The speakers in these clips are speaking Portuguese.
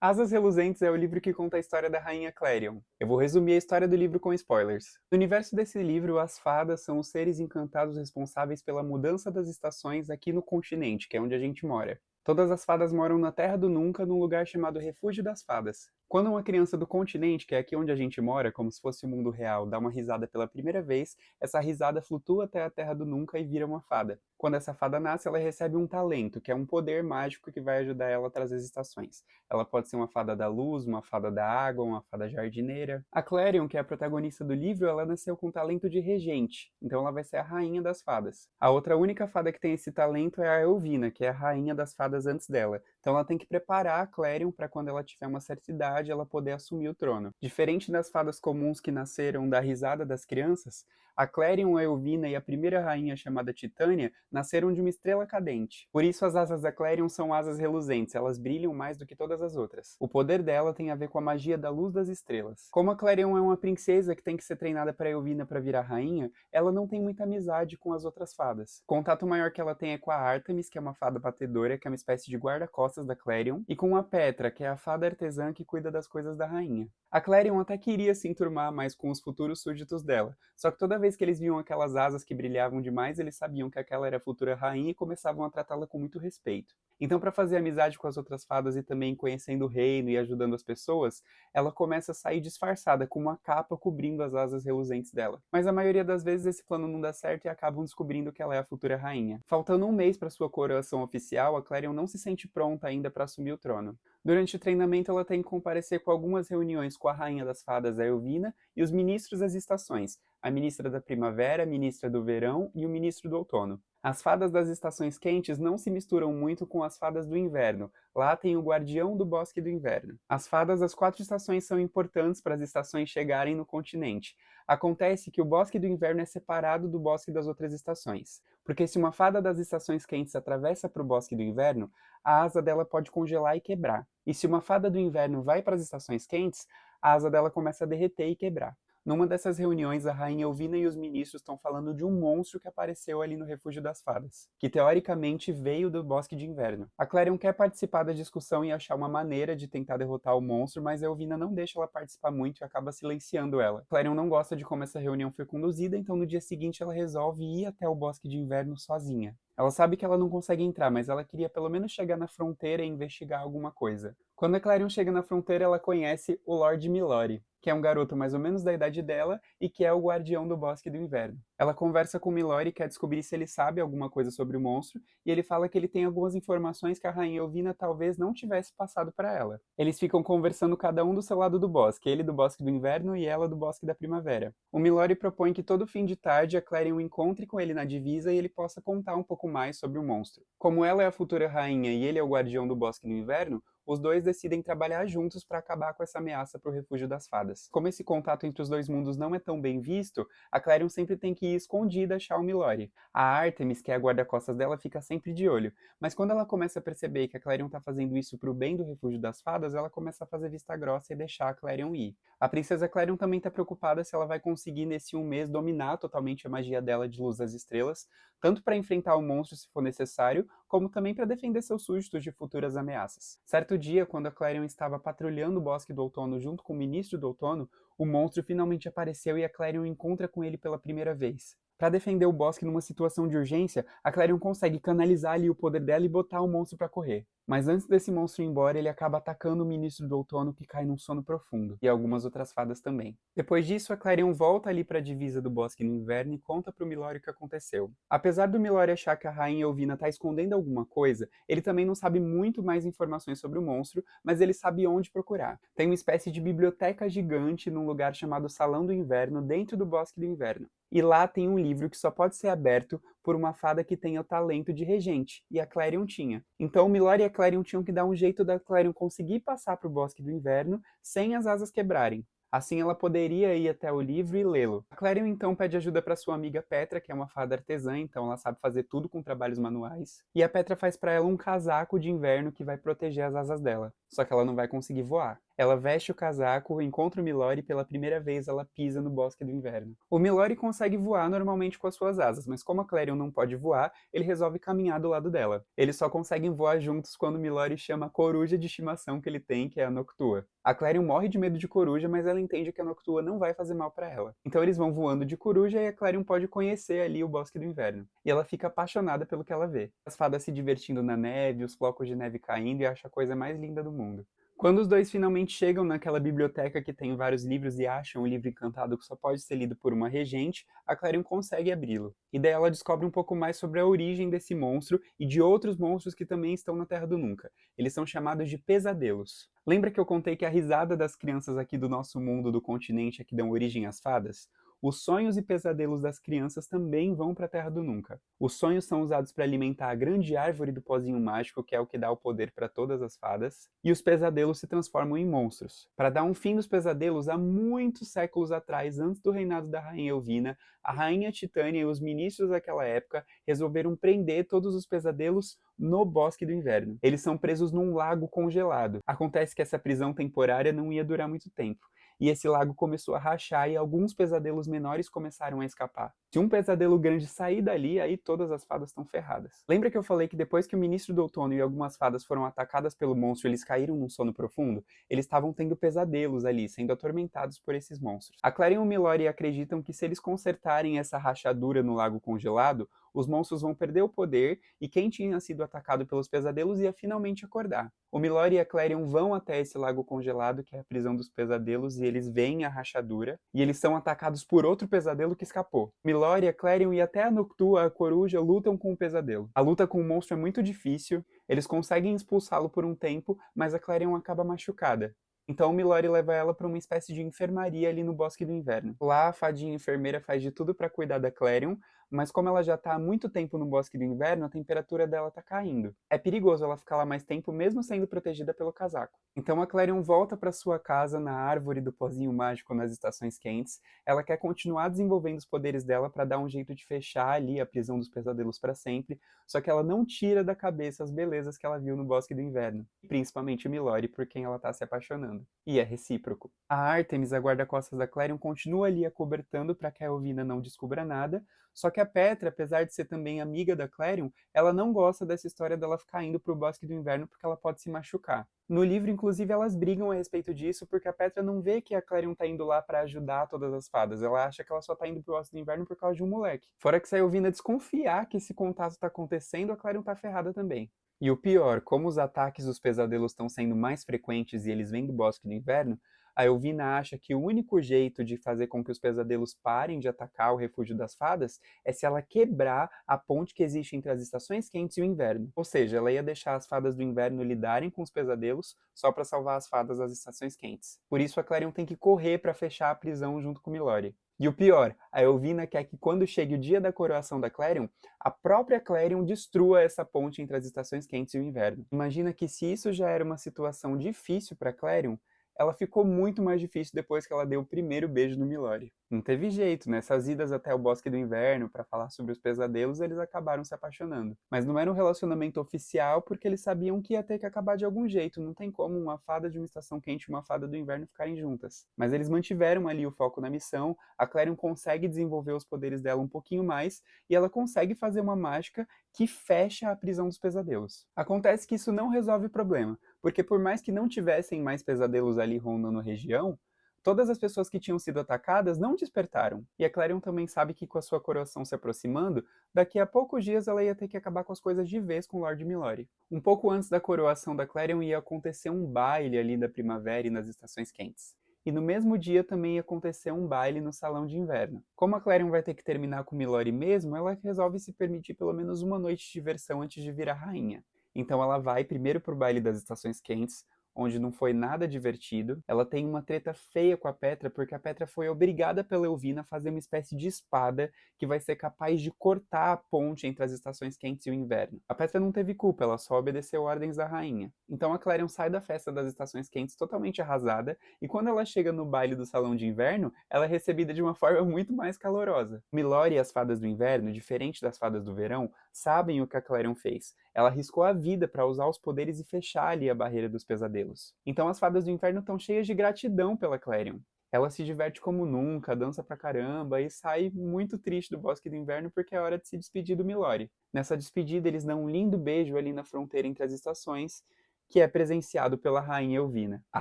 Asas Reluzentes é o livro que conta a história da Rainha Clarion. Eu vou resumir a história do livro com spoilers. No universo desse livro, as fadas são os seres encantados responsáveis pela mudança das estações aqui no continente, que é onde a gente mora. Todas as fadas moram na Terra do Nunca, num lugar chamado Refúgio das Fadas. Quando uma criança do continente, que é aqui onde a gente mora, como se fosse o mundo real, dá uma risada pela primeira vez, essa risada flutua até a Terra do Nunca e vira uma fada. Quando essa fada nasce, ela recebe um talento, que é um poder mágico que vai ajudar ela a trazer as estações. Ela pode ser uma fada da luz, uma fada da água, uma fada jardineira. A Clarion, que é a protagonista do livro, ela nasceu com talento de regente, então ela vai ser a rainha das fadas. A outra única fada que tem esse talento é a Elvina, que é a rainha das fadas antes dela. Então ela tem que preparar a Clarion para quando ela tiver uma certa idade, ela poder assumir o trono. Diferente das fadas comuns que nasceram da risada das crianças, a Clarion, a Elvina e a primeira rainha chamada Titânia nasceram de uma estrela cadente. Por isso as asas da Clarion são asas reluzentes, elas brilham mais do que todas as outras. O poder dela tem a ver com a magia da luz das estrelas. Como a Clarion é uma princesa que tem que ser treinada para Elvina para virar rainha, ela não tem muita amizade com as outras fadas. O contato maior que ela tem é com a Artemis, que é uma fada batedora, que é uma espécie de guarda-costas da Clarion, e com a Petra, que é a fada artesã que cuida das coisas da rainha. A Clarion até queria se enturmar mais com os futuros súditos dela, só que toda vez que eles viam aquelas asas que brilhavam demais, eles sabiam que aquela era a futura rainha e começavam a tratá-la com muito respeito. Então, para fazer amizade com as outras fadas e também conhecendo o reino e ajudando as pessoas, ela começa a sair disfarçada, com uma capa cobrindo as asas reluzentes dela. Mas a maioria das vezes esse plano não dá certo e acabam descobrindo que ela é a futura rainha. Faltando um mês para sua coroação oficial, a Clarion não se sente pronta ainda para assumir o trono. Durante o treinamento, ela tem que comparecer com algumas reuniões com a rainha das fadas, a Elvina, e os ministros das estações, a ministra da primavera, a ministra do verão e o ministro do outono. As fadas das estações quentes não se misturam muito com as fadas do inverno. Lá tem o guardião do bosque do inverno. As fadas das 4 estações são importantes para as estações chegarem no continente. Acontece que o bosque do inverno é separado do bosque das outras estações, porque se uma fada das estações quentes atravessa para o bosque do inverno, a asa dela pode congelar e quebrar. E se uma fada do inverno vai para as estações quentes, a asa dela começa a derreter e quebrar. Numa dessas reuniões, a rainha Elvina e os ministros estão falando de um monstro que apareceu ali no Refúgio das Fadas, que teoricamente veio do Bosque de Inverno. A Clarion quer participar da discussão e achar uma maneira de tentar derrotar o monstro, mas a Elvina não deixa ela participar muito e acaba silenciando ela. A Clarion não gosta de como essa reunião foi conduzida, então no dia seguinte ela resolve ir até o Bosque de Inverno sozinha. Ela sabe que ela não consegue entrar, mas ela queria pelo menos chegar na fronteira e investigar alguma coisa. Quando a Clarion chega na fronteira, ela conhece o Lord Milori, que é um garoto mais ou menos da idade dela e que é o guardião do Bosque do Inverno. Ela conversa com o Milori e quer descobrir se ele sabe alguma coisa sobre o monstro, e ele fala que ele tem algumas informações que a Rainha Elvina talvez não tivesse passado para ela. Eles ficam conversando cada um do seu lado do bosque, ele do Bosque do Inverno e ela do Bosque da Primavera. O Milori propõe que todo fim de tarde a Clarion encontre com ele na divisa e ele possa contar um pouco mais sobre o monstro. Como ela é a futura rainha e ele é o guardião do Bosque do Inverno, os dois decidem trabalhar juntos para acabar com essa ameaça para o Refúgio das Fadas. Como esse contato entre os dois mundos não é tão bem visto, a Clarion sempre tem que ir escondida achar o Milori. A Artemis, que é a guarda-costas dela, fica sempre de olho, mas quando ela começa a perceber que a Clarion está fazendo isso para o bem do Refúgio das Fadas, ela começa a fazer vista grossa e deixar a Clarion ir. A princesa Clarion também está preocupada se ela vai conseguir nesse um mês dominar totalmente a magia dela de luz das estrelas, tanto para enfrentar o monstro se for necessário, como também para defender seus súditos de futuras ameaças. Certo dia, quando a Clarion estava patrulhando o Bosque do Outono junto com o Ministro do Outono, o monstro finalmente apareceu e a Clarion encontra com ele pela primeira vez. Para defender o bosque numa situação de urgência, a Clarion consegue canalizar ali o poder dela e botar o monstro para correr. Mas antes desse monstro ir embora, ele acaba atacando o Ministro do Outono, que cai num sono profundo, e algumas outras fadas também. Depois disso, a Clarion volta ali para a divisa do Bosque no Inverno e conta pro Milori o que aconteceu. Apesar do Milori achar que a Rainha Elvina tá escondendo alguma coisa, ele também não sabe muito mais informações sobre o monstro, mas ele sabe onde procurar. Tem uma espécie de biblioteca gigante num lugar chamado Salão do Inverno, dentro do Bosque do Inverno. E lá tem um livro que só pode ser aberto por uma fada que tenha o talento de regente, e a Clarion tinha. Então o Milori e a Clarion tinham que dar um jeito da Clarion conseguir passar para o Bosque do Inverno sem as asas quebrarem. Assim ela poderia ir até o livro e lê-lo. A Clarion então pede ajuda para sua amiga Petra, que é uma fada artesã, então ela sabe fazer tudo com trabalhos manuais. E a Petra faz para ela um casaco de inverno que vai proteger as asas dela. Só que ela não vai conseguir voar. Ela veste o casaco, encontra o Milori e pela primeira vez ela pisa no Bosque do Inverno. O Milori consegue voar normalmente com as suas asas, mas como a Clarion não pode voar, ele resolve caminhar do lado dela. Eles só conseguem voar juntos quando o Milori chama a coruja de estimação que ele tem, que é a Noctua. A Clarion morre de medo de coruja, mas ela entende que a Noctua não vai fazer mal para ela. Então eles vão voando de coruja e a Clarion pode conhecer ali o Bosque do Inverno. E ela fica apaixonada pelo que ela vê. As fadas se divertindo na neve, os flocos de neve caindo e acha a coisa mais linda do mundo. Quando os dois finalmente chegam naquela biblioteca que tem vários livros e acham o livro encantado que só pode ser lido por uma regente, a Clarion consegue abri-lo. E daí ela descobre um pouco mais sobre a origem desse monstro e de outros monstros que também estão na Terra do Nunca. Eles são chamados de pesadelos. Lembra que eu contei que a risada das crianças aqui do nosso mundo, do continente, é que dão origem às fadas? Os sonhos e pesadelos das crianças também vão para a Terra do Nunca. Os sonhos são usados para alimentar a grande árvore do pozinho mágico, que é o que dá o poder para todas as fadas, e os pesadelos se transformam em monstros. Para dar um fim dos pesadelos, há muitos séculos atrás, antes do reinado da Rainha Elvina, a Rainha Titânia e os ministros daquela época resolveram prender todos os pesadelos no Bosque do Inverno. Eles são presos num lago congelado. Acontece que essa prisão temporária não ia durar muito tempo. E esse lago começou a rachar e alguns pesadelos menores começaram a escapar. Se um pesadelo grande sair dali, aí todas as fadas estão ferradas. Lembra que eu falei que depois que o Ministro do Outono e algumas fadas foram atacadas pelo monstro, eles caíram num sono profundo? Eles estavam tendo pesadelos ali, sendo atormentados por esses monstros. A Clarion e o Milori acreditam que se eles consertarem essa rachadura no lago congelado, os monstros vão perder o poder e quem tinha sido atacado pelos pesadelos ia finalmente acordar. O Milori e a Clarion vão até esse lago congelado, que é a prisão dos pesadelos, e eles veem a rachadura, e eles são atacados por outro pesadelo que escapou. Milori, a Clarion e até a Noctua, a coruja, lutam com o pesadelo. A luta com o monstro é muito difícil, eles conseguem expulsá-lo por um tempo, mas a Clarion acaba machucada. Então o Milori leva ela para uma espécie de enfermaria ali no Bosque do Inverno. Lá a fadinha enfermeira faz de tudo para cuidar da Clarion, mas como ela já está há muito tempo no Bosque do Inverno, a temperatura dela está caindo. É perigoso ela ficar lá mais tempo mesmo sendo protegida pelo casaco. Então a Clarion volta para sua casa na árvore do pozinho mágico nas estações quentes. Ela quer continuar desenvolvendo os poderes dela para dar um jeito de fechar ali a prisão dos pesadelos para sempre, só que ela não tira da cabeça as belezas que ela viu no Bosque do Inverno, principalmente o Milori, por quem ela está se apaixonando. E é recíproco. A Artemis, a guarda-costas da Clarion, continua ali acobertando para que a Elvina não descubra nada, só que a Petra, apesar de ser também amiga da Clarion, ela não gosta dessa história dela ficar indo pro Bosque do Inverno porque ela pode se machucar. No livro, inclusive, elas brigam a respeito disso porque a Petra não vê que a Clarion tá indo lá para ajudar todas as fadas. Ela acha que ela só tá indo pro Bosque do Inverno por causa de um moleque. Fora que se a Elvina desconfiar que esse contato tá acontecendo, a Clarion tá ferrada também. E o pior, como os ataques dos pesadelos estão sendo mais frequentes e eles vêm do Bosque do Inverno, a Elvina acha que o único jeito de fazer com que os pesadelos parem de atacar o refúgio das fadas é se ela quebrar a ponte que existe entre as estações quentes e o inverno. Ou seja, ela ia deixar as fadas do inverno lidarem com os pesadelos só para salvar as fadas das estações quentes. Por isso a Clarion tem que correr para fechar a prisão junto com Milori. E o pior, a Elvina quer que quando chegue o dia da coroação da Clarion, a própria Clarion destrua essa ponte entre as estações quentes e o inverno. Imagina que se isso já era uma situação difícil para Clarion, ela ficou muito mais difícil depois que ela deu o primeiro beijo no Milori. Não teve jeito, nessas idas até o Bosque do Inverno para falar sobre os pesadelos, eles acabaram se apaixonando. Mas não era um relacionamento oficial porque eles sabiam que ia ter que acabar de algum jeito, não tem como uma fada de uma estação quente e uma fada do inverno ficarem juntas. Mas eles mantiveram ali o foco na missão, a Clarion consegue desenvolver os poderes dela um pouquinho mais e ela consegue fazer uma mágica que fecha a prisão dos pesadelos. Acontece que isso não resolve o problema, porque por mais que não tivessem mais pesadelos ali rondando a região, todas as pessoas que tinham sido atacadas não despertaram. E a Clarion também sabe que com a sua coroação se aproximando, daqui a poucos dias ela ia ter que acabar com as coisas de vez com Lord Milori. Um pouco antes da coroação da Clarion ia acontecer um baile ali da primavera e nas estações quentes. E no mesmo dia também ia acontecer um baile no Salão de Inverno. Como a Clarion vai ter que terminar com Milori mesmo, ela resolve se permitir pelo menos uma noite de diversão antes de virar rainha. Então ela vai primeiro pro baile das estações quentes, onde não foi nada divertido. Ela tem uma treta feia com a Petra, porque a Petra foi obrigada pela Elvina a fazer uma espécie de espada que vai ser capaz de cortar a ponte entre as estações quentes e o inverno. A Petra não teve culpa, ela só obedeceu ordens da rainha. Então a Clarion sai da festa das estações quentes totalmente arrasada, e quando ela chega no baile do Salão de Inverno, ela é recebida de uma forma muito mais calorosa. Milori e as fadas do inverno, diferente das fadas do verão, sabem o que a Clarion fez. Ela arriscou a vida para usar os poderes e fechar ali a barreira dos pesadelos. pesadelos. Então as fadas do inferno estão cheias de gratidão pela Clarion. Ela se diverte como nunca, dança pra caramba e sai muito triste do Bosque do Inverno porque é hora de se despedir do Milori. Nessa despedida, eles dão um lindo beijo ali na fronteira entre as estações, que é presenciado pela Rainha Elvina. A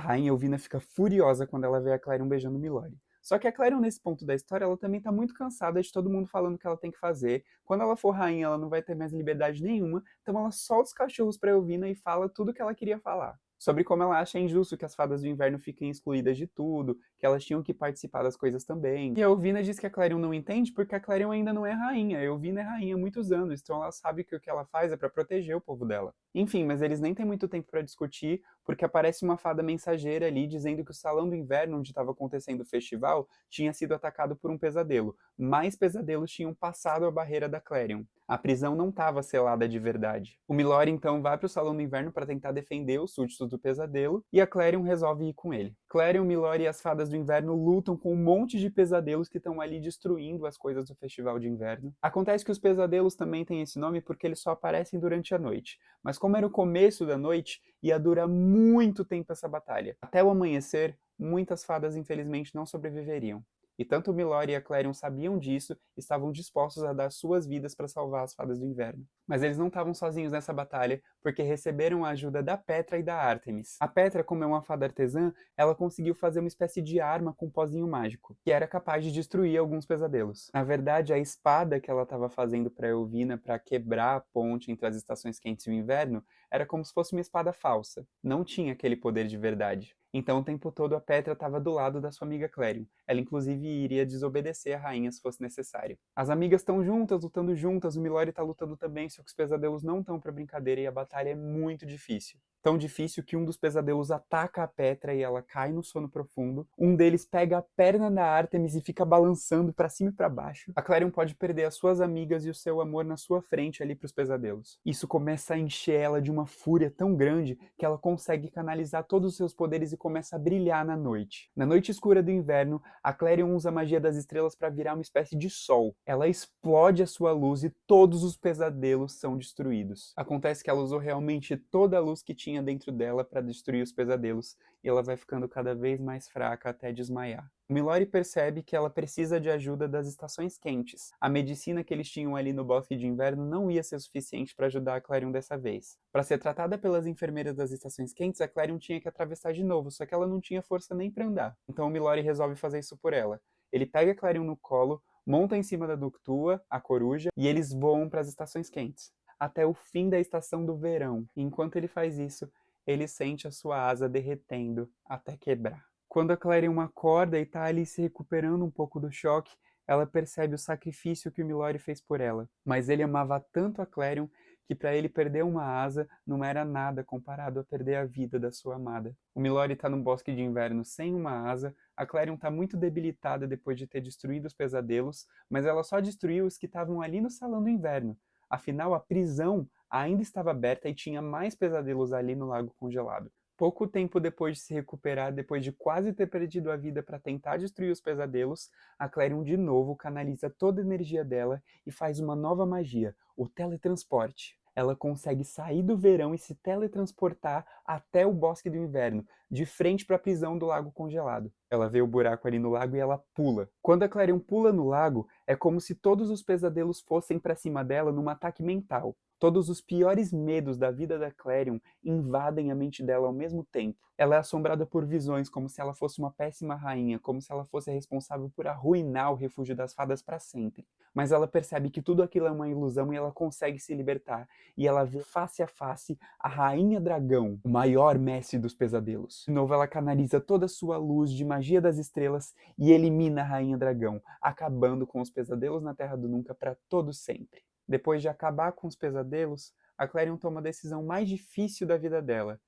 Rainha Elvina fica furiosa quando ela vê a Clarion beijando o Milori. Só que a Clarion, nesse ponto da história, ela também tá muito cansada de todo mundo falando o que ela tem que fazer. Quando ela for rainha, ela não vai ter mais liberdade nenhuma, então ela solta os cachorros pra Elvina e fala tudo o que ela queria falar. Sobre como ela acha injusto que as fadas do inverno fiquem excluídas de tudo, que elas tinham que participar das coisas também. E a Elvina diz que a Clarion não entende porque a Clarion ainda não é rainha. A Elvina é rainha há muitos anos, então ela sabe que o que ela faz é para proteger o povo dela. Enfim, mas eles nem têm muito tempo para discutir, porque aparece uma fada mensageira ali dizendo que o Salão do Inverno, onde estava acontecendo o festival, tinha sido atacado por um pesadelo. Mais pesadelos tinham passado a barreira da Clarion. A prisão não estava selada de verdade. O Milori então vai para o Salão do Inverno para tentar defender os súditos do pesadelo e a Clarion resolve ir com ele. Clarion, Milori e as fadas do inverno lutam com um monte de pesadelos que estão ali destruindo as coisas do Festival de Inverno. Acontece que os pesadelos também têm esse nome porque eles só aparecem durante a noite. Mas como era o começo da noite, ia durar muito tempo essa batalha. Até o amanhecer, muitas fadas infelizmente não sobreviveriam. E tanto o Milori e a Clarion sabiam disso e estavam dispostos a dar suas vidas para salvar as fadas do inverno. Mas eles não estavam sozinhos nessa batalha, porque receberam a ajuda da Petra e da Ártemis. A Petra, como é uma fada artesã, ela conseguiu fazer uma espécie de arma com um pozinho mágico, que era capaz de destruir alguns pesadelos. Na verdade, a espada que ela estava fazendo para Elvina para quebrar a ponte entre as estações quentes e o inverno era como se fosse uma espada falsa. Não tinha aquele poder de verdade. Então o tempo todo a Petra estava do lado da sua amiga Clarion. Ela inclusive iria desobedecer a rainha se fosse necessário. As amigas estão juntas, lutando juntas, o Milori está lutando também, só que os pesadelos não estão para brincadeira e a batalha é muito difícil. Tão difícil que um dos pesadelos ataca a Petra e ela cai no sono profundo. Um deles pega a perna da Ártemis e fica balançando para cima e para baixo. A Clarion pode perder as suas amigas e o seu amor na sua frente ali para os pesadelos. Isso começa a encher ela de uma fúria tão grande que ela consegue canalizar todos os seus poderes e começa a brilhar na noite. Na noite escura do inverno, a Clarion usa a magia das estrelas para virar uma espécie de sol. Ela explode a sua luz e todos os pesadelos são destruídos. Acontece que ela usou realmente toda a luz que tinha dentro dela para destruir os pesadelos e ela vai ficando cada vez mais fraca até desmaiar. Milori percebe que ela precisa de ajuda das estações quentes. A medicina que eles tinham ali no Bosque de Inverno não ia ser suficiente para ajudar a Clarion dessa vez. Para ser tratada pelas enfermeiras das estações quentes, a Clarion tinha que atravessar de novo, só que ela não tinha força nem para andar. Então o Milori resolve fazer isso por ela. Ele pega a Clarion no colo, monta em cima da Ductua, a coruja, e eles voam para as estações quentes, até o fim da estação do verão. E enquanto ele faz isso, ele sente a sua asa derretendo até quebrar. Quando a Clarion acorda e está ali se recuperando um pouco do choque, ela percebe o sacrifício que o Milori fez por ela. Mas ele amava tanto a Clarion que para ele perder uma asa não era nada comparado a perder a vida da sua amada. O Milori está num bosque de inverno sem uma asa, a Clarion está muito debilitada depois de ter destruído os pesadelos, mas ela só destruiu os que estavam ali no Salão do Inverno. Afinal, a prisão ainda estava aberta e tinha mais pesadelos ali no Lago Congelado. Pouco tempo depois de se recuperar, depois de quase ter perdido a vida para tentar destruir os pesadelos, a Clarion de novo canaliza toda a energia dela e faz uma nova magia, o teletransporte. Ela consegue sair do verão e se teletransportar até o Bosque do Inverno, de frente para a prisão do Lago Congelado. Ela vê o buraco ali no lago e ela pula. Quando a Clarion pula no lago, é como se todos os pesadelos fossem para cima dela num ataque mental. Todos os piores medos da vida da Clarion invadem a mente dela ao mesmo tempo. Ela é assombrada por visões como se ela fosse uma péssima rainha, como se ela fosse responsável por arruinar o refúgio das fadas para sempre. Mas ela percebe que tudo aquilo é uma ilusão e ela consegue se libertar. E ela vê face a face a Rainha Dragão, o maior mestre dos pesadelos. De novo ela canaliza toda a sua luz de magia das estrelas e elimina a Rainha Dragão, acabando com os pesadelos na Terra do Nunca para todo sempre. Depois de acabar com os pesadelos, a Clarion toma a decisão mais difícil da vida dela,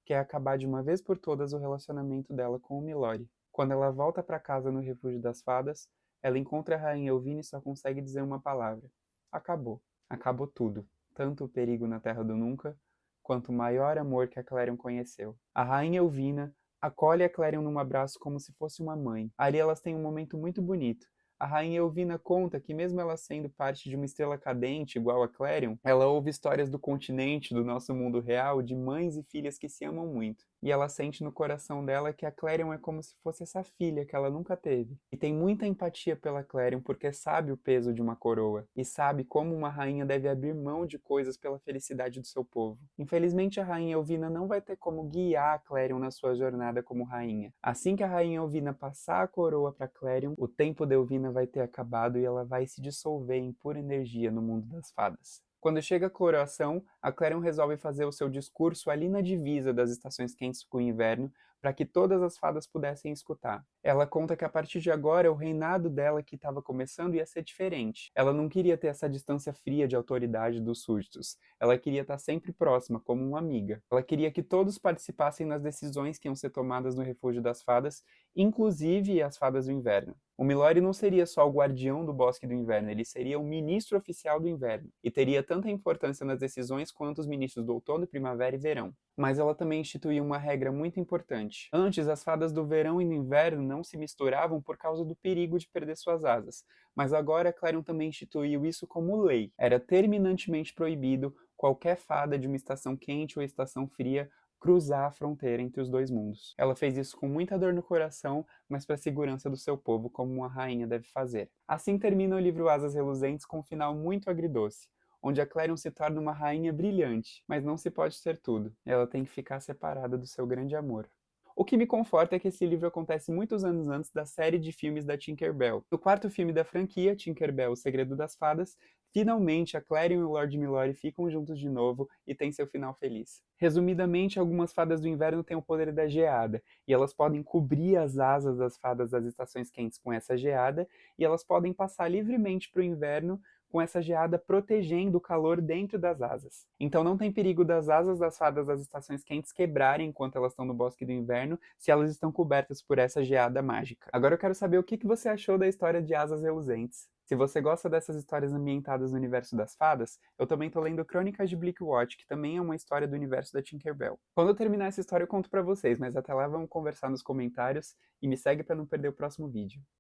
que é acabar de uma vez por todas o relacionamento dela com o Milori. Quando ela volta para casa no Refúgio das Fadas, ela encontra a Rainha Elvina e só consegue dizer uma palavra. Acabou. Acabou tudo. Tanto o perigo na Terra do Nunca, quanto o maior amor que a Clarion conheceu. A Rainha Elvina acolhe a Clarion num abraço como se fosse uma mãe. Ali elas têm um momento muito bonito. A rainha Elvina conta que mesmo ela sendo parte de uma estrela cadente igual a Clarion, ela ouve histórias do continente, do nosso mundo real, de mães e filhas que se amam muito. E ela sente no coração dela que a Clarion é como se fosse essa filha que ela nunca teve. E tem muita empatia pela Clarion porque sabe o peso de uma coroa e sabe como uma rainha deve abrir mão de coisas pela felicidade do seu povo. Infelizmente, a rainha Elvina não vai ter como guiar a Clarion na sua jornada como rainha. Assim que a rainha Elvina passar a coroa para Clarion, o tempo da Elvina vai ter acabado e ela vai se dissolver em pura energia no mundo das fadas. Quando chega a coroação, a Clarion resolve fazer o seu discurso ali na divisa das estações quentes com o inverno, para que todas as fadas pudessem escutar. Ela conta que a partir de agora o reinado dela que estava começando ia ser diferente. Ela não queria ter essa distância fria de autoridade dos súditos. Ela queria estar sempre próxima, como uma amiga. Ela queria que todos participassem nas decisões que iam ser tomadas no Refúgio das Fadas, inclusive as Fadas do Inverno. O Milori não seria só o guardião do Bosque do Inverno, ele seria o ministro oficial do Inverno, e teria tanta importância nas decisões quanto os ministros do Outono, Primavera e Verão. Mas ela também instituiu uma regra muito importante. Antes, as fadas do verão e do inverno não se misturavam por causa do perigo de perder suas asas, mas agora Clarion também instituiu isso como lei. Era terminantemente proibido qualquer fada de uma estação quente ou estação fria cruzar a fronteira entre os dois mundos. Ela fez isso com muita dor no coração, mas para a segurança do seu povo, como uma rainha deve fazer. Assim termina o livro Asas Reluzentes com um final muito agridoce, onde a Clarion se torna uma rainha brilhante, mas não se pode ser tudo. Ela tem que ficar separada do seu grande amor. O que me conforta é que esse livro acontece muitos anos antes da série de filmes da Tinkerbell. No quarto filme da franquia, Tinkerbell, O Segredo das Fadas, finalmente a Clarion e o Lord Milori ficam juntos de novo e têm seu final feliz. Resumidamente, algumas fadas do inverno têm o poder da geada, e elas podem cobrir as asas das fadas das estações quentes com essa geada, e elas podem passar livremente para o inverno com essa geada protegendo o calor dentro das asas. Então não tem perigo das asas das fadas das estações quentes quebrarem enquanto elas estão no Bosque do Inverno, se elas estão cobertas por essa geada mágica. Agora eu quero saber o que você achou da história de Asas Reluzentes. Se você gosta dessas histórias ambientadas no universo das fadas, eu também tô lendo Crônicas de Bleakwatch, que também é uma história do universo da Tinkerbell. Quando eu terminar essa história eu conto pra vocês, mas até lá vamos conversar nos comentários e me segue para não perder o próximo vídeo.